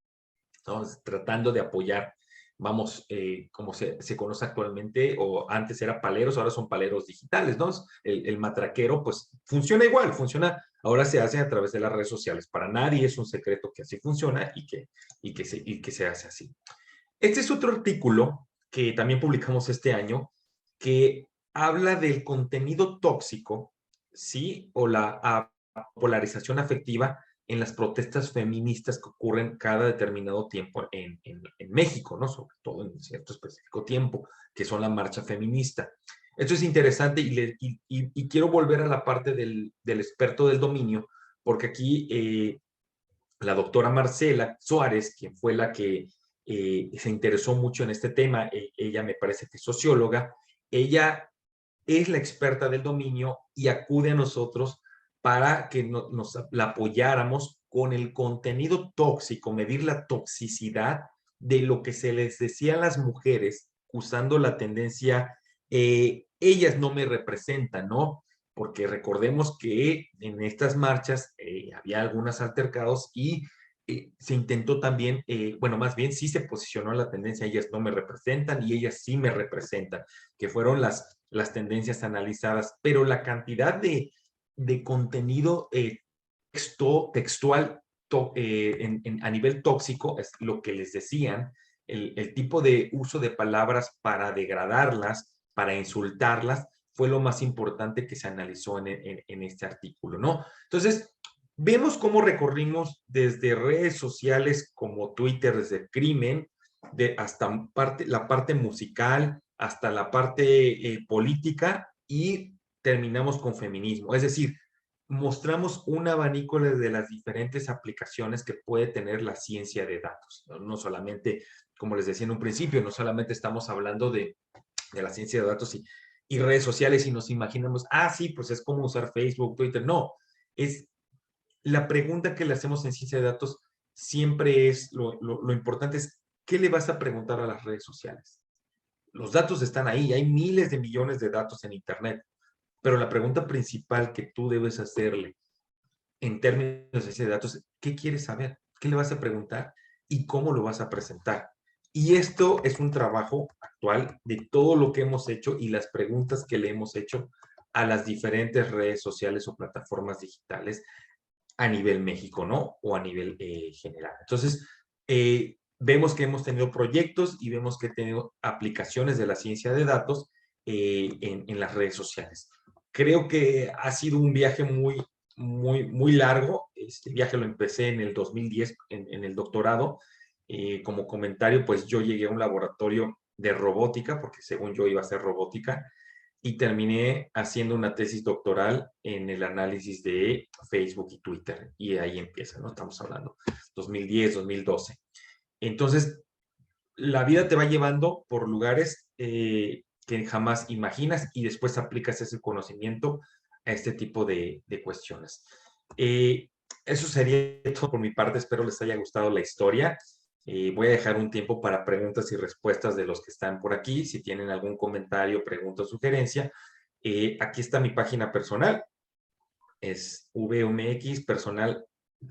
Entonces, tratando de apoyar, vamos, como se conoce actualmente, o antes era paleros, ahora son paleros digitales, ¿no? El matraquero, pues, funciona igual, funciona, ahora se hace a través de las redes sociales. Para nadie es un secreto que así funciona y que se hace así. Este es otro artículo que también publicamos este año, que habla del contenido tóxico, ¿sí? O la polarización afectiva en las protestas feministas que ocurren cada determinado tiempo en México, ¿no? Sobre todo en cierto específico tiempo, que son la marcha feminista. Esto es interesante y quiero volver a la parte del experto del dominio, porque aquí la doctora Marcela Suárez, quien fue la que se interesó mucho en este tema, ella me parece que es socióloga, ella es la experta del dominio y acude a nosotros para que nos la apoyáramos con el contenido tóxico, medir la toxicidad de lo que se les decía a las mujeres usando la tendencia, ellas no me representan, ¿no? Porque recordemos que en estas marchas había algunos altercados y se intentó también, bueno, más bien sí se posicionó la tendencia, ellas no me representan y ellas sí me representan, que fueron las tendencias analizadas, pero la cantidad de contenido textual a nivel tóxico es lo que les decían, el tipo de uso de palabras para degradarlas, para insultarlas, fue lo más importante que se analizó en este artículo, ¿no? Entonces, vemos cómo recorrimos desde redes sociales como Twitter, desde el crimen, hasta la parte musical, hasta la parte política y terminamos con feminismo. Es decir, mostramos un abanico de las diferentes aplicaciones que puede tener la ciencia de datos. No solamente, como les decía en un principio, no solamente estamos hablando de la ciencia de datos y redes sociales y nos imaginamos, sí, pues es como usar Facebook, Twitter. No, es la pregunta que le hacemos en ciencia de datos siempre es, lo importante es, ¿qué le vas a preguntar a las redes sociales? Los datos están ahí, hay miles de millones de datos en Internet, pero la pregunta principal que tú debes hacerle en términos de ciencia de datos, ¿qué quieres saber? ¿Qué le vas a preguntar? ¿Y cómo lo vas a presentar? Y esto es un trabajo actual de todo lo que hemos hecho y las preguntas que le hemos hecho a las diferentes redes sociales o plataformas digitales a nivel México, ¿no? O a nivel general. Entonces, vemos que hemos tenido proyectos y vemos que he tenido aplicaciones de la ciencia de datos en las redes sociales. Creo que ha sido un viaje muy largo. Este viaje lo empecé en el 2010 en el doctorado. Como comentario, pues yo llegué a un laboratorio de robótica, porque según yo iba a hacer robótica, y terminé haciendo una tesis doctoral en el análisis de Facebook y Twitter. Y ahí empieza, ¿no? Estamos hablando 2010, 2012. Entonces, la vida te va llevando por lugares que jamás imaginas y después aplicas ese conocimiento a este tipo de cuestiones. Eso sería todo por mi parte. Espero les haya gustado la historia. Voy a dejar un tiempo para preguntas y respuestas de los que están por aquí. Si tienen algún comentario, pregunta o sugerencia, aquí está mi página personal. Es VMX personal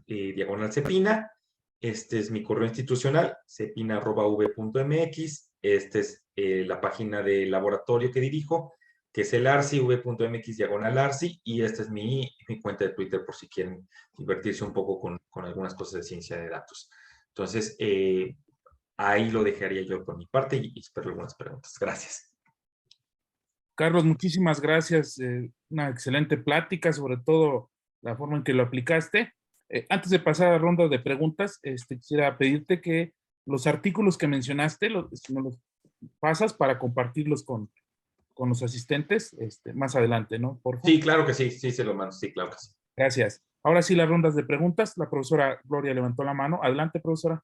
diagonal Cepina. Este es mi correo institucional, cepina@v.mx. Esta es la página de laboratorio que dirijo, que es el ARSI, v.mx diagonal ARSI, y esta es mi cuenta de Twitter por si quieren divertirse un poco con algunas cosas de ciencia de datos. Entonces, ahí lo dejaría yo por mi parte y espero algunas preguntas. Gracias. Carlos, muchísimas gracias. Una excelente plática, sobre todo la forma en que lo aplicaste. Antes de pasar a la ronda de preguntas, quisiera pedirte que los artículos que mencionaste, si nos los pasas para compartirlos con los asistentes más adelante, ¿no? Por favor. Sí, claro que sí, sí se lo mando, sí, claro que sí. Gracias. Ahora sí, las rondas de preguntas. La profesora Gloria levantó la mano. Adelante, profesora.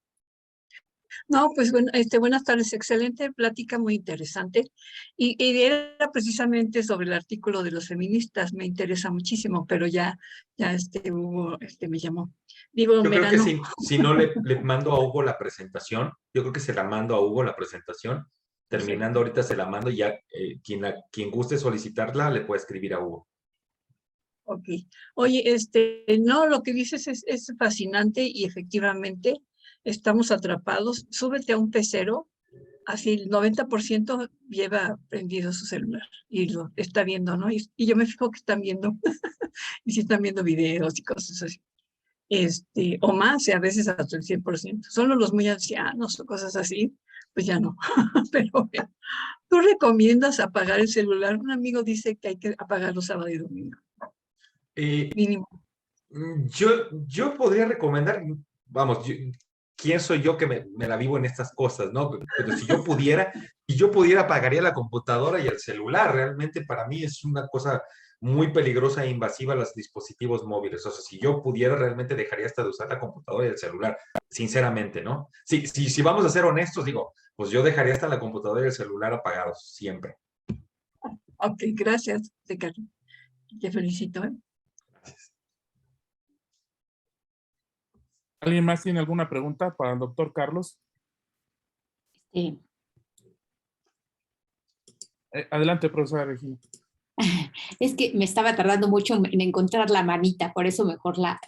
No, pues bueno, buenas tardes, excelente plática, muy interesante. Y era precisamente sobre el artículo de los feministas, me interesa muchísimo, pero ya Hugo, me llamó. Digo, Yo me creo que ganó. si no le mando a Hugo la presentación, yo creo que se la mando a Hugo la presentación. Terminando ahorita se la mando y ya quien guste solicitarla le puede escribir a Hugo. Ok. Oye, no, lo que dices es fascinante y efectivamente estamos atrapados. Súbete a un pecero, así el 90% lleva prendido su celular y lo está viendo, ¿no? Y yo me fijo que están viendo, y si están viendo videos y cosas así. O más, y a veces hasta el 100%. Solo los muy ancianos o cosas así, pues ya no. Pero bueno, ¿tú recomiendas apagar el celular? Un amigo dice que hay que apagarlo sábado y domingo. Mínimo. Yo podría recomendar, vamos, ¿quién soy yo que me la vivo en estas cosas, no? Pero si yo pudiera, apagaría la computadora y el celular. Realmente para mí es una cosa muy peligrosa e invasiva los dispositivos móviles. O sea, si yo pudiera, realmente dejaría hasta de usar la computadora y el celular, sinceramente, ¿no? Si vamos a ser honestos, digo, pues yo dejaría hasta la computadora y el celular apagados, siempre. Ok, gracias, Ricardo. Te felicito, ¿eh? Gracias. ¿Alguien más tiene alguna pregunta para el doctor Carlos? Sí. Adelante, profesora Regina. Es que me estaba tardando mucho en encontrar la manita, por eso mejor la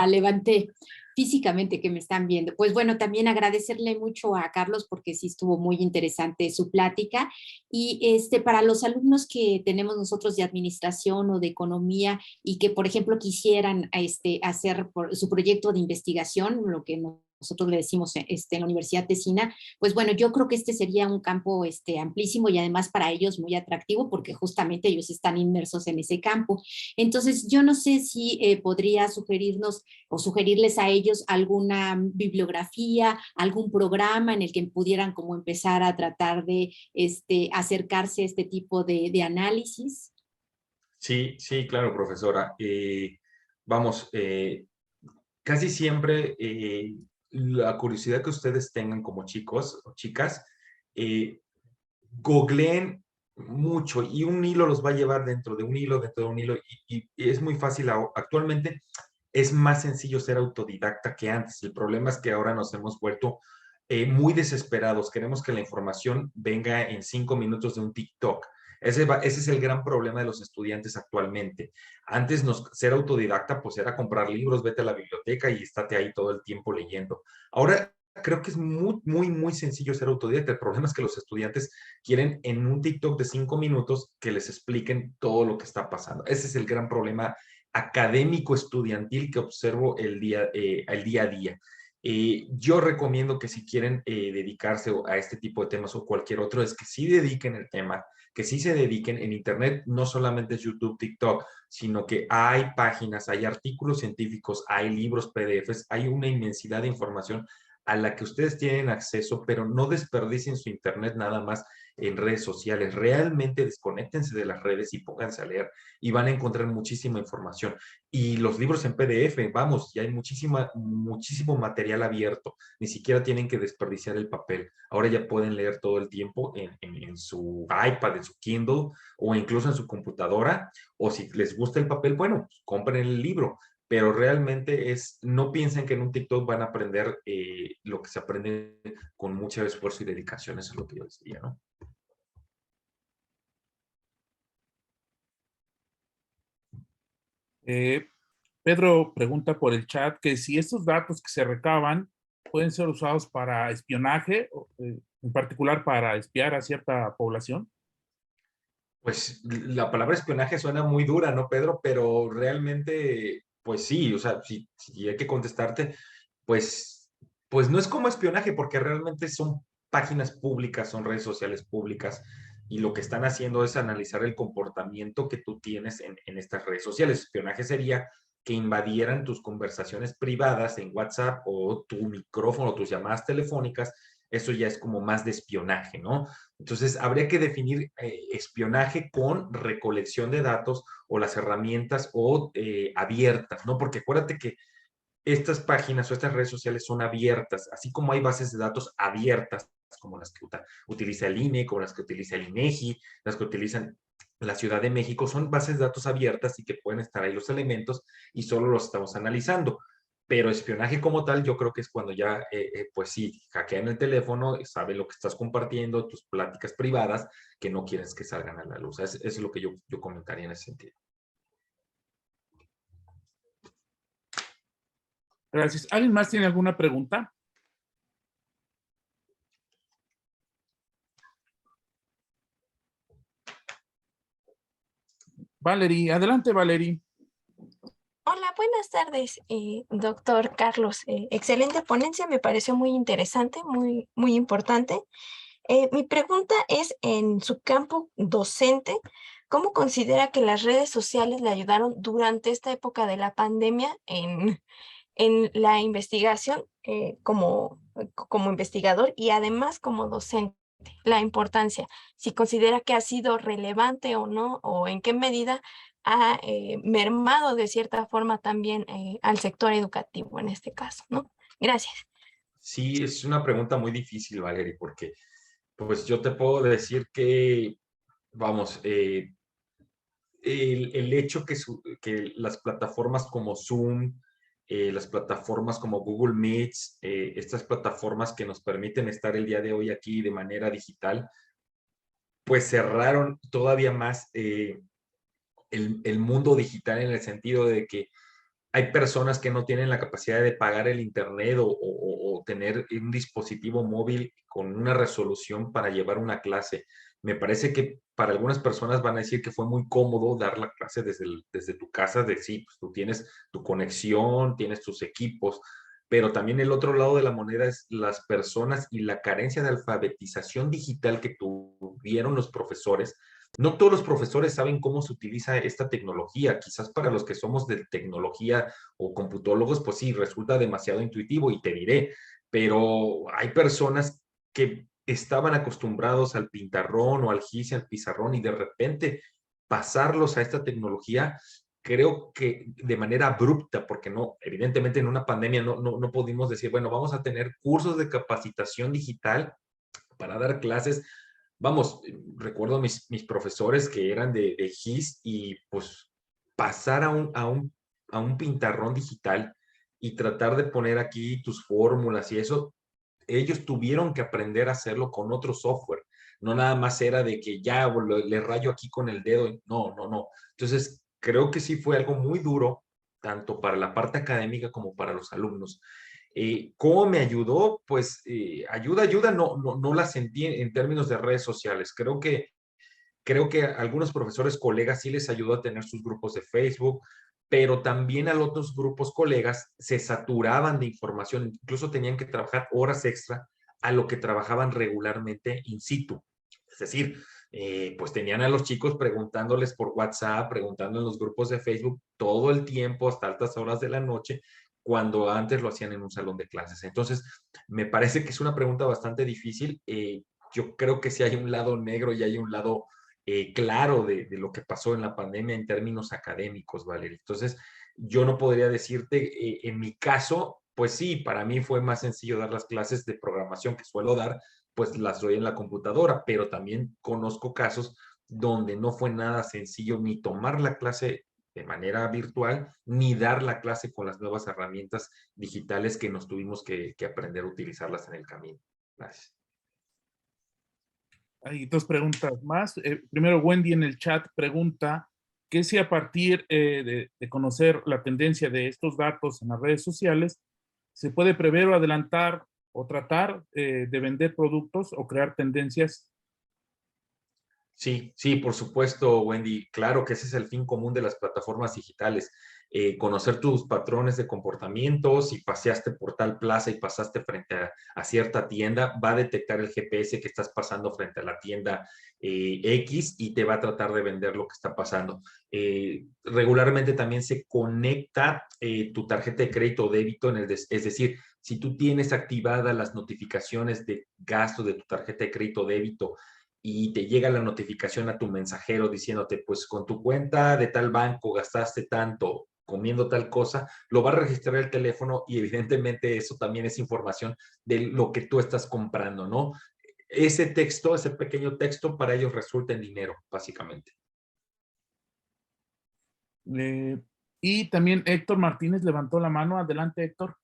levanté físicamente, que me están viendo. Pues bueno, también agradecerle mucho a Carlos porque sí estuvo muy interesante su plática. Y para los alumnos que tenemos nosotros de administración o de economía y que, por ejemplo, quisieran hacer su proyecto de investigación, lo que nosotros le decimos en la Universidad Tesina, pues bueno, yo creo que este sería un campo amplísimo y además para ellos muy atractivo porque justamente ellos están inmersos en ese campo. Entonces, yo no sé si podría sugerirnos o sugerirles a ellos alguna bibliografía, algún programa en el que pudieran como empezar a tratar de acercarse a este tipo de análisis. Sí, claro, profesora. Vamos, casi siempre la curiosidad que ustedes tengan como chicos o chicas, googleen mucho y un hilo los va a llevar dentro de un hilo, y es muy fácil. Actualmente es más sencillo ser autodidacta que antes. El problema es que ahora nos hemos vuelto muy desesperados. Queremos que la información venga en 5 minutos de un TikTok. Ese es el gran problema de los estudiantes actualmente. Antes ser autodidacta pues era comprar libros, vete a la biblioteca y estate ahí todo el tiempo leyendo. Ahora creo que es muy, muy, muy sencillo ser autodidacta. El problema es que los estudiantes quieren en un TikTok de 5 minutos que les expliquen todo lo que está pasando. Ese es el gran problema académico estudiantil que observo el día a día. Yo recomiendo que si quieren dedicarse a este tipo de temas o cualquier otro, es que sí dediquen el tema, que sí se dediquen en Internet. No solamente es YouTube, TikTok, sino que hay páginas, hay artículos científicos, hay libros PDFs, hay una inmensidad de información a la que ustedes tienen acceso, pero no desperdicien su internet nada más en redes sociales. Realmente desconéctense de las redes y pónganse a leer y van a encontrar muchísima información. Y los libros en PDF, vamos, ya hay muchísimo material abierto. Ni siquiera tienen que desperdiciar el papel. Ahora ya pueden leer todo el tiempo en su iPad, en su Kindle o incluso en su computadora. O si les gusta el papel, bueno, pues compren el libro. Pero realmente no piensen que en un TikTok van a aprender lo que se aprende con mucho esfuerzo y dedicación. Eso es lo que yo decía, ¿no? Pedro pregunta por el chat que si estos datos que se recaban pueden ser usados para espionaje, en particular para espiar a cierta población. Pues la palabra espionaje suena muy dura, ¿no, Pedro? Pero realmente, pues sí, o sea, si hay que contestarte, pues, pues no es como espionaje, porque realmente son páginas públicas, son redes sociales públicas, y lo que están haciendo es analizar el comportamiento que tú tienes en estas redes sociales. Espionaje sería que invadieran tus conversaciones privadas en WhatsApp o tu micrófono, tus llamadas telefónicas. Eso ya es como más de espionaje, ¿no? Entonces, habría que definir espionaje con recolección de datos o las herramientas o abiertas, ¿no? Porque acuérdate que estas páginas o estas redes sociales son abiertas, así como hay bases de datos abiertas, como las que utiliza el INE, como las que utiliza el INEGI, las que utilizan la Ciudad de México, son bases de datos abiertas y que pueden estar ahí los elementos y solo los estamos analizando. Pero espionaje como tal, yo creo que es cuando ya, pues sí, hackean el teléfono, saben lo que estás compartiendo, tus pláticas privadas, que no quieres que salgan a la luz. Eso es lo que yo comentaría en ese sentido. Gracias. ¿Alguien más tiene alguna pregunta? Valerie, adelante, Valerie. Hola, buenas tardes, doctor Carlos. Excelente ponencia, me pareció muy interesante, muy importante. Mi pregunta es, en su campo docente, ¿cómo considera que las redes sociales le ayudaron durante esta época de la pandemia en la investigación como investigador y además como docente? La importancia, si considera que ha sido relevante o no, o en qué medida ha mermado de cierta forma también al sector educativo en este caso, ¿no? Gracias. Sí, es una pregunta muy difícil, Valerie, porque pues yo te puedo decir que, vamos, el hecho que las plataformas como Zoom, las plataformas como Google Meets, estas plataformas que nos permiten estar el día de hoy aquí de manera digital, pues cerraron todavía más el mundo digital en el sentido de que hay personas que no tienen la capacidad de pagar el internet o tener un dispositivo móvil con una resolución para llevar una clase. Me parece que para algunas personas van a decir que fue muy cómodo dar la clase desde tu casa, de sí, pues tú tienes tu conexión, tienes tus equipos, pero también el otro lado de la moneda es las personas y la carencia de alfabetización digital que tuvieron los profesores. No todos los profesores saben cómo se utiliza esta tecnología. Quizás para los que somos de tecnología o computólogos, pues sí, resulta demasiado intuitivo y te diré, pero hay personas que estaban acostumbrados al pintarrón o al gis y al pizarrón y de repente pasarlos a esta tecnología, creo que de manera abrupta, porque no, evidentemente en una pandemia no pudimos decir, bueno, vamos a tener cursos de capacitación digital para dar clases. Vamos, recuerdo mis profesores que eran de GIS y pues pasar a un pintarrón digital y tratar de poner aquí tus fórmulas y eso, ellos tuvieron que aprender a hacerlo con otro software. No nada más era de que ya le rayo aquí con el dedo. No. Entonces, creo que sí fue algo muy duro, tanto para la parte académica como para los alumnos. ¿Cómo me ayudó? Pues ayuda, no la sentí en términos de redes sociales. Creo que a algunos profesores colegas sí les ayudó a tener sus grupos de Facebook, pero también a los otros grupos colegas se saturaban de información, incluso tenían que trabajar horas extra a lo que trabajaban regularmente in situ. Es decir, pues tenían a los chicos preguntándoles por WhatsApp, preguntando en los grupos de Facebook todo el tiempo hasta altas horas de la noche cuando antes lo hacían en un salón de clases. Entonces, me parece que es una pregunta bastante difícil. Yo creo que sí hay un lado negro y hay un lado claro de lo que pasó en la pandemia en términos académicos, Valeria. Entonces, yo no podría decirte, en mi caso, pues sí, para mí fue más sencillo dar las clases de programación que suelo dar, pues las doy en la computadora, pero también conozco casos donde no fue nada sencillo ni tomar la clase de manera virtual, ni dar la clase con las nuevas herramientas digitales que nos tuvimos que aprender a utilizarlas en el camino. Gracias. Hay dos preguntas más. Primero, Wendy en el chat pregunta que si a partir de conocer la tendencia de estos datos en las redes sociales, se puede prever o adelantar o tratar de vender productos o crear tendencias. Sí, sí, por supuesto, Wendy. Claro que ese es el fin común de las plataformas digitales. Conocer tus patrones de comportamiento. Si paseaste por tal plaza y pasaste frente a cierta tienda, va a detectar el GPS que estás pasando frente a la tienda X y te va a tratar de vender lo que está pasando. Regularmente también se conecta tu tarjeta de crédito o débito es decir, si tú tienes activadas las notificaciones de gasto de tu tarjeta de crédito o débito, y te llega la notificación a tu mensajero diciéndote, pues con tu cuenta de tal banco gastaste tanto comiendo tal cosa, lo va a registrar el teléfono y evidentemente eso también es información de lo que tú estás comprando, ¿no? Ese texto, ese pequeño texto para ellos resulta en dinero, básicamente. Y también Héctor Martínez levantó la mano. Adelante, Héctor.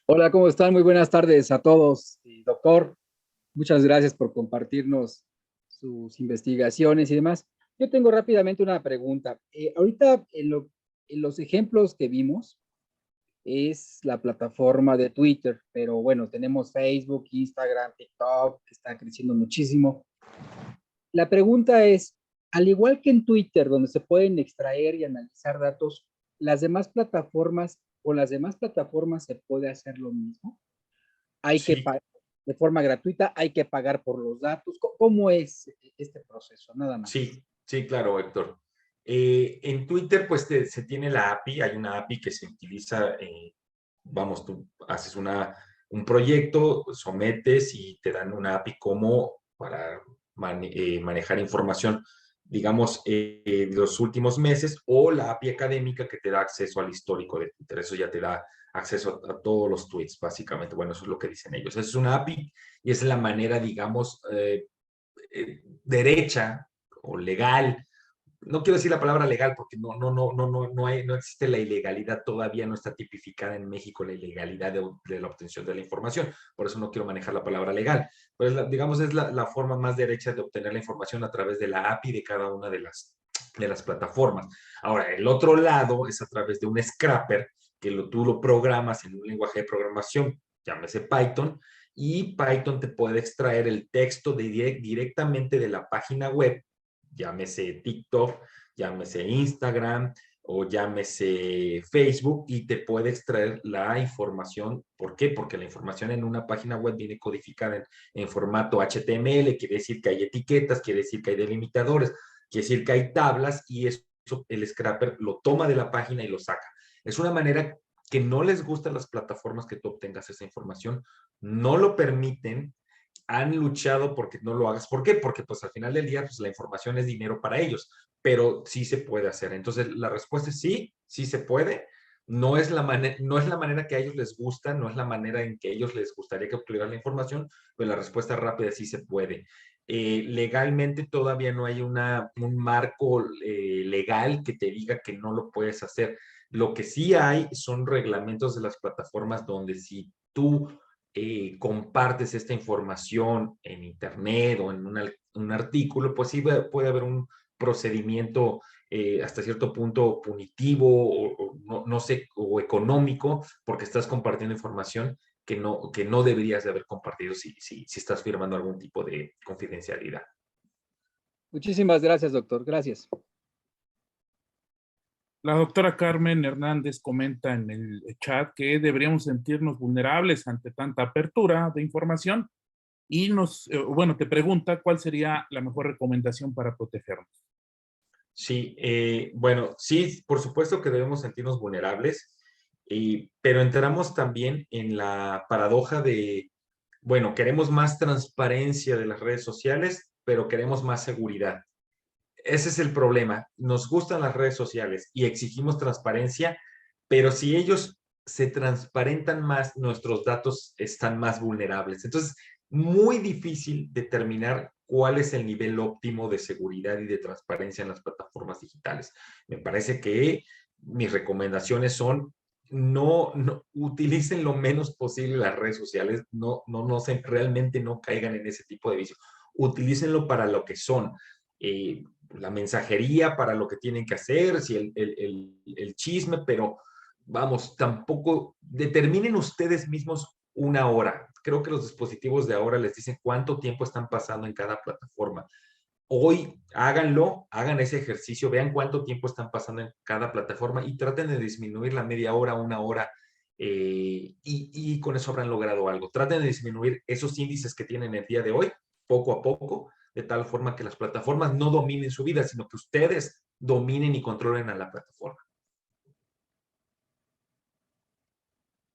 Hola, ¿cómo están? Muy buenas tardes a todos. Doctor, muchas gracias por compartirnos sus investigaciones y demás. Yo tengo rápidamente una pregunta. Ahorita en los ejemplos que vimos es la plataforma de Twitter, pero bueno, tenemos Facebook, Instagram, TikTok, que está creciendo muchísimo. La pregunta es, al igual que en Twitter, donde se pueden extraer y analizar datos, ¿las demás plataformas se puede hacer lo mismo? Hay que pagar de forma gratuita, hay que pagar por los datos. ¿Cómo es este proceso? Nada más. Sí, sí, claro, Héctor. En Twitter, pues se tiene la API, hay una API que se utiliza, vamos, tú haces un proyecto, sometes y te dan una API como para manejar información, digamos, de los últimos meses, o la API académica que te da acceso al histórico de Twitter. Eso ya te da acceso a todos los tweets, básicamente. Bueno, eso es lo que dicen ellos. Es una API y es la manera, digamos, derecha o legal. No quiero decir la palabra legal porque no existe la ilegalidad, todavía no está tipificada en México la ilegalidad de la obtención de la información, por eso no quiero manejar la palabra legal, pero digamos es la forma más derecha de obtener la información a través de la API de cada una de las plataformas. Ahora, el otro lado es a través de un scraper que tú lo programas en un lenguaje de programación, llámese Python, y Python te puede extraer el texto directamente de la página web, llámese TikTok, llámese Instagram o llámese Facebook, y te puede extraer la información. ¿Por qué? Porque la información en una página web viene codificada en formato HTML, quiere decir que hay etiquetas, quiere decir que hay delimitadores, quiere decir que hay tablas, y eso el scraper lo toma de la página y lo saca. Es una manera que no les gustan las plataformas que tú obtengas esa información, no lo permiten, han luchado porque no lo hagas. ¿Por qué? Porque pues al final del día pues la información es dinero para ellos, pero sí se puede hacer. Entonces la respuesta es sí, sí se puede. No es la manera que a ellos les gusta, no es la manera en que a ellos les gustaría que obtuvieran la información, pero la respuesta rápida sí se puede. Legalmente todavía no hay un marco legal que te diga que no lo puedes hacer. Lo que sí hay son reglamentos de las plataformas donde si tú compartes esta información en internet o en un artículo, pues sí puede haber un procedimiento hasta cierto punto punitivo o no sé, o económico, porque estás compartiendo información que no deberías de haber compartido si estás firmando algún tipo de confidencialidad. Muchísimas gracias, doctor. Gracias. La doctora Carmen Hernández comenta en el chat que deberíamos sentirnos vulnerables ante tanta apertura de información y te pregunta cuál sería la mejor recomendación para protegernos. Sí, bueno, sí, por supuesto que debemos sentirnos vulnerables. Pero entramos también en la paradoja de, bueno, queremos más transparencia de las redes sociales, pero queremos más seguridad. Ese es el problema. Nos gustan las redes sociales y exigimos transparencia, pero si ellos se transparentan más, nuestros datos están más vulnerables. Entonces, muy difícil determinar cuál es el nivel óptimo de seguridad y de transparencia en las plataformas digitales. Me parece que mis recomendaciones son no utilicen lo menos posible las redes sociales, realmente no caigan en ese tipo de vicio. Utilícenlo para lo que son. La mensajería, para lo que tienen que hacer, si el chisme, pero vamos, tampoco determinen ustedes mismos una hora. Creo que los dispositivos de ahora les dicen cuánto tiempo están pasando en cada plataforma. Hoy háganlo, hagan ese ejercicio, vean cuánto tiempo están pasando en cada plataforma y traten de disminuir la media hora, una hora, y con eso habrán logrado algo. Traten de disminuir esos índices que tienen el día de hoy, poco a poco, de tal forma que las plataformas no dominen su vida, sino que ustedes dominen y controlen a la plataforma.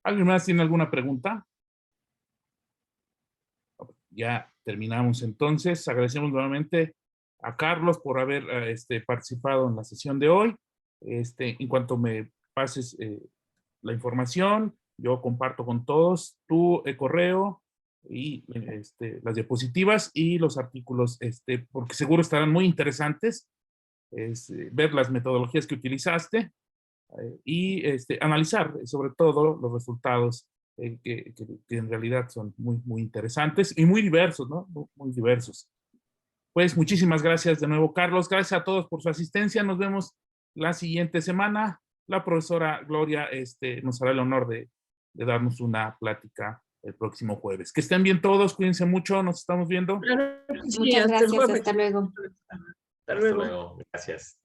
¿Alguien más tiene alguna pregunta? Ya terminamos entonces. Agradecemos nuevamente a Carlos por haber participado en la sesión de hoy. En cuanto me pases la información, yo comparto con todos tu correo y las diapositivas y los artículos, porque seguro estarán muy interesantes, ver las metodologías que utilizaste y analizar sobre todo los resultados que en realidad son muy interesantes y muy diversos, ¿no? Muy diversos. Pues muchísimas gracias de nuevo, Carlos. Gracias a todos por su asistencia. Nos vemos la siguiente semana. La profesora Gloria nos hará el honor de darnos una plática el próximo jueves. Que estén bien todos, cuídense mucho, nos estamos viendo. Claro que sí, Muchas hasta el gracias, jueves. hasta luego. Hasta luego. Hasta luego. Gracias.